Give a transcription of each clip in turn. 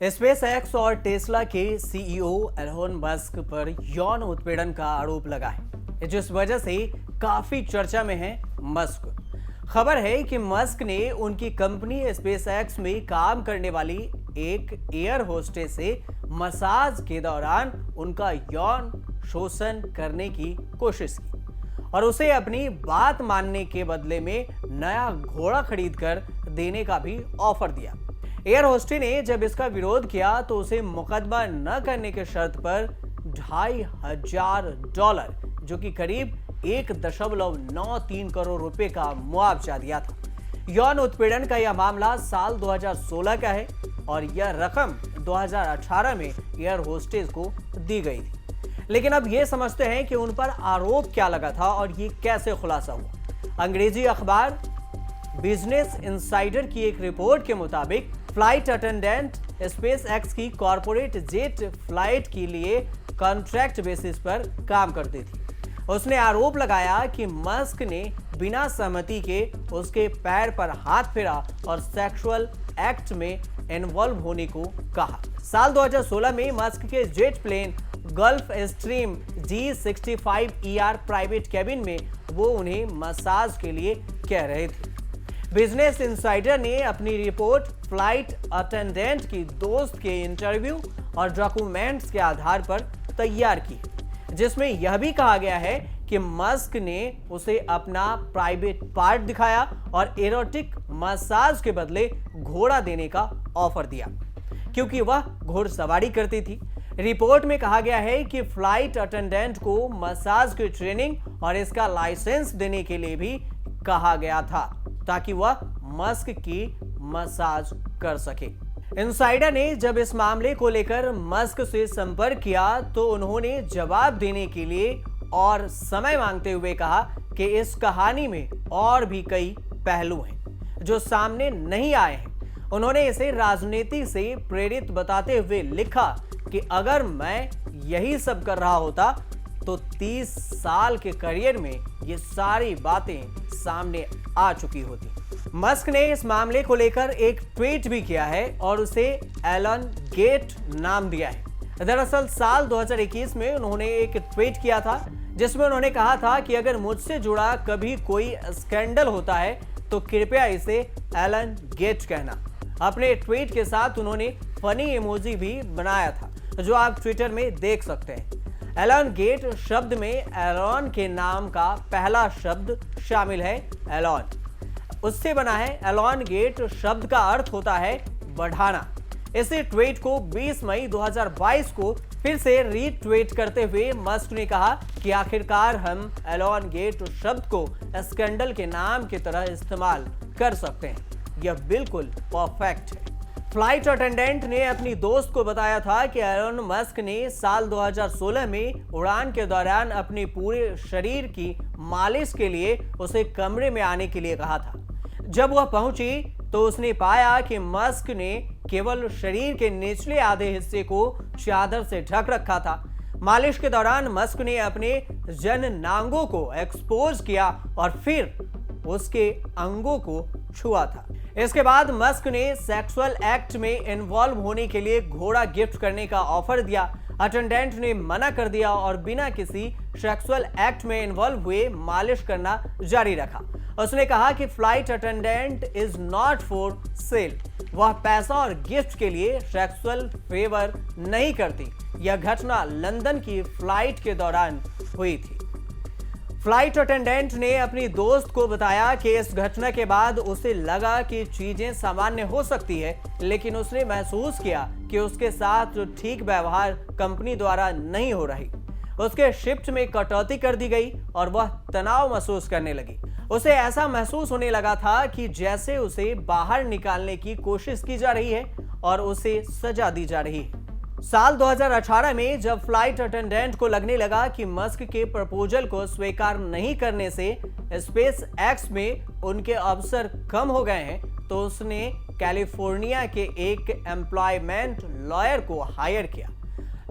Space x और Tesla के CEO Elon Musk पर यौन उत्पीड़न का आरोप लगा है, जिस वजह से काफी चर्चा में है मस्क। खबर है कि मस्क ने उनकी कंपनी स्पेस एक्स में काम करने वाली एक एयर होस्टेस से मसाज के दौरान उनका यौन शोषण करने की कोशिश की और उसे अपनी बात मानने के बदले में नया घोड़ा खरीदकर देने का भी ऑफर दिया। एयर होस्टेस ने जब इसका विरोध किया तो उसे मुकदमा न करने के शर्त पर $2,500 जो कि करीब 1.93 करोड़ रुपए का मुआवजा दिया था। यौन उत्पीड़न का यह मामला साल 2016 का है और यह रकम 2018 में एयर होस्टेस को दी गई थी। लेकिन अब यह समझते हैं कि उन पर आरोप क्या लगा था और ये कैसे खुलासा हुआ। अंग्रेजी अखबार बिजनेस इनसाइडर की एक रिपोर्ट के मुताबिक फ्लाइट अटेंडेंट स्पेस एक्स की कॉर्पोरेट जेट फ्लाइट के लिए कॉन्ट्रैक्ट बेसिस पर काम करती थी। उसने आरोप लगाया कि मस्क ने बिना सहमति के उसके पैर पर हाथ फेरा और सेक्सुअल एक्ट में इन्वॉल्व होने को कहा। साल 2016 में मस्क के jet plane Gulfstream G65ER private cabin में वो उन्हें मसाज के लिए कह रहे थे। बिजनेस इनसाइडर ने अपनी रिपोर्ट फ्लाइट अटेंडेंट की दोस्त के इंटरव्यू और डॉक्यूमेंट्स के आधार पर तैयार की, जिसमें यह भी कहा गया है कि मस्क ने उसे अपना प्राइवेट पार्ट दिखाया और एरोटिक मसाज के बदले घोड़ा देने का ऑफर दिया, क्योंकि वह घुड़सवारी करती थी। रिपोर्ट में कहा गया है कि फ्लाइट अटेंडेंट को मसाज की ट्रेनिंग और इसका लाइसेंस देने के लिए भी कहा गया था ताकि वह मस्क की मसाज कर सके। इनसाइडर ने जब इस मामले को लेकर मस्क से संपर्क किया तो उन्होंने जवाब देने के लिए और समय मांगते हुए कहा कि इस कहानी में और भी कई पहलू हैं जो सामने नहीं आए हैं। उन्होंने इसे राजनीति से प्रेरित बताते हुए लिखा कि अगर मैं यही सब कर रहा होता तो 30 साल के करियर में ये सारी बातें सामने आ चुकी होती। मस्क ने इस मामले को लेकर एक ट्वीट भी किया है और उसे एलन गेट नाम दिया है। दरअसल साल 2021 में उन्होंने एक ट्वीट किया था जिसमें उन्होंने कहा था कि अगर मुझसे जुड़ा कभी कोई स्कैंडल होता है तो कृपया इसे एलन गेट कहना। अपने ट्वीट के साथ उन्होंने फनी इमोजी भी बनाया था जो आप ट्विटर में देख सकते हैं। एलन गेट शब्द में एलोन के नाम का पहला शब्द शामिल है, एलोन। उससे बना है। एलोन गेट शब्द का अर्थ होता है बढ़ाना। इसी ट्वीट को 20 मई 2022 को फिर से रीट्वीट करते हुए मस्क ने कहा कि आखिरकार हम एलोन गेट शब्द को स्कैंडल के नाम की तरह इस्तेमाल कर सकते हैं। यह बिल्कुल परफेक्ट है। फ्लाइट अटेंडेंट ने अपनी दोस्त को बताया था कि एलोन मस्क ने साल 2016 में उड़ान के दौरान अपने पूरे शरीर की मालिश के लिए उसे कमरे में आने के लिए कहा था। जब वह पहुंची तो उसने पाया कि मस्क ने केवल शरीर के निचले आधे हिस्से को चादर से ढक रखा था। मालिश के दौरान मस्क ने अपने जननांगों को एक्सपोज किया और फिर उसके अंगों को छुआ था। इसके बाद मस्क ने सेक्सुअल एक्ट में इन्वॉल्व होने के लिए घोड़ा गिफ्ट करने का ऑफर दिया। अटेंडेंट ने मना कर दिया और बिना किसी सेक्सुअल एक्ट में इन्वॉल्व हुए मालिश करना जारी रखा। उसने कहा कि flight attendant is not for sale. वह पैसा और गिफ्ट के लिए सेक्सुअल फेवर नहीं करती। यह घटना लंदन की फ्लाइट के दौरान हुई थी। फ्लाइट अटेंडेंट ने अपनी दोस्त को बताया कि इस घटना के बाद उसे लगा कि चीजें सामान्य हो सकती है, लेकिन उसने महसूस किया कि उसके साथ ठीक व्यवहार कंपनी द्वारा नहीं हो रही। उसके शिफ्ट में कटौती कर दी गई और वह तनाव महसूस करने लगी। उसे ऐसा महसूस होने लगा था कि जैसे उसे बाहर निकालने की कोशिश की जा रही है और उसे सजा दी जा रही है। साल 2018 में जब फ्लाइट अटेंडेंट को लगने लगा कि मस्क के प्रपोजल को स्वीकार नहीं करने से स्पेस एक्स में उनके अवसर कम हो गए हैं तो उसने कैलिफोर्निया के एक एम्प्लॉयमेंट लॉयर को हायर किया।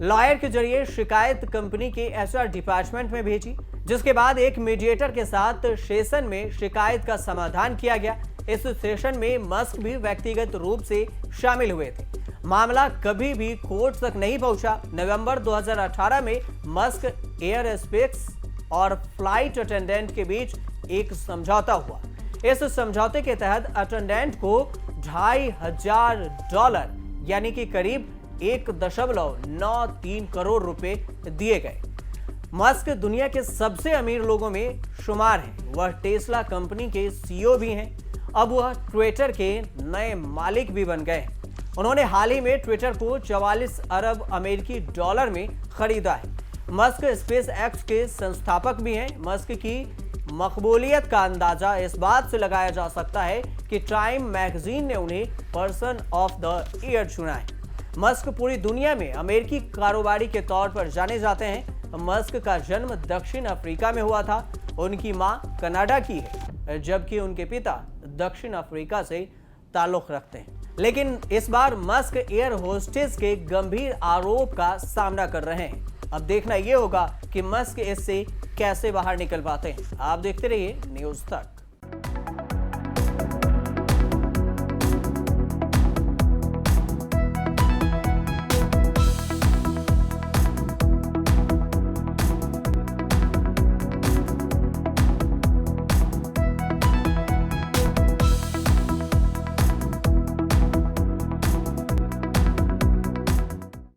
लॉयर के जरिए शिकायत कंपनी के HR डिपार्टमेंट में भेजी, जिसके बाद एक मीडिएटर के साथ सेशन में शिकायत का समाधान किया गया। इस सेशन में मस्क भी व्यक्तिगत रूप से शामिल हुए थे। मामला कभी भी कोर्ट तक नहीं पहुंचा। नवंबर 2018 में मस्क, एयर स्पेस और फ्लाइट अटेंडेंट के बीच एक समझौता हुआ। इस समझौते के तहत अटेंडेंट को $2,500 यानी कि करीब 1.93 करोड़ रुपए दिए गए। मस्क दुनिया के सबसे अमीर लोगों में शुमार हैं। वह टेस्ला कंपनी के सीईओ भी हैं। अब वह ट्विटर के नए मालिक भी बन गए। उन्होंने हाल ही में ट्विटर को 44 अरब अमेरिकी डॉलर में खरीदा है। मस्क स्पेस एक्स के संस्थापक भी हैं। मस्क की मकबूलियत का अंदाजा इस बात से लगाया जा सकता है कि टाइम मैगजीन ने उन्हें पर्सन ऑफ द ईयर चुना है। मस्क पूरी दुनिया में अमेरिकी कारोबारी के तौर पर जाने जाते हैं। मस्क का जन्म दक्षिण अफ्रीका में हुआ था। उनकी मां कनाडा की है, जबकि उनके पिता दक्षिण अफ्रीका से ताल्लुक रखते हैं। लेकिन इस बार मस्क एयर होस्टेस के गंभीर आरोप का सामना कर रहे हैं। अब देखना यह होगा कि मस्क इससे कैसे बाहर निकल पाते हैं। आप देखते रहिए न्यूज़ तक।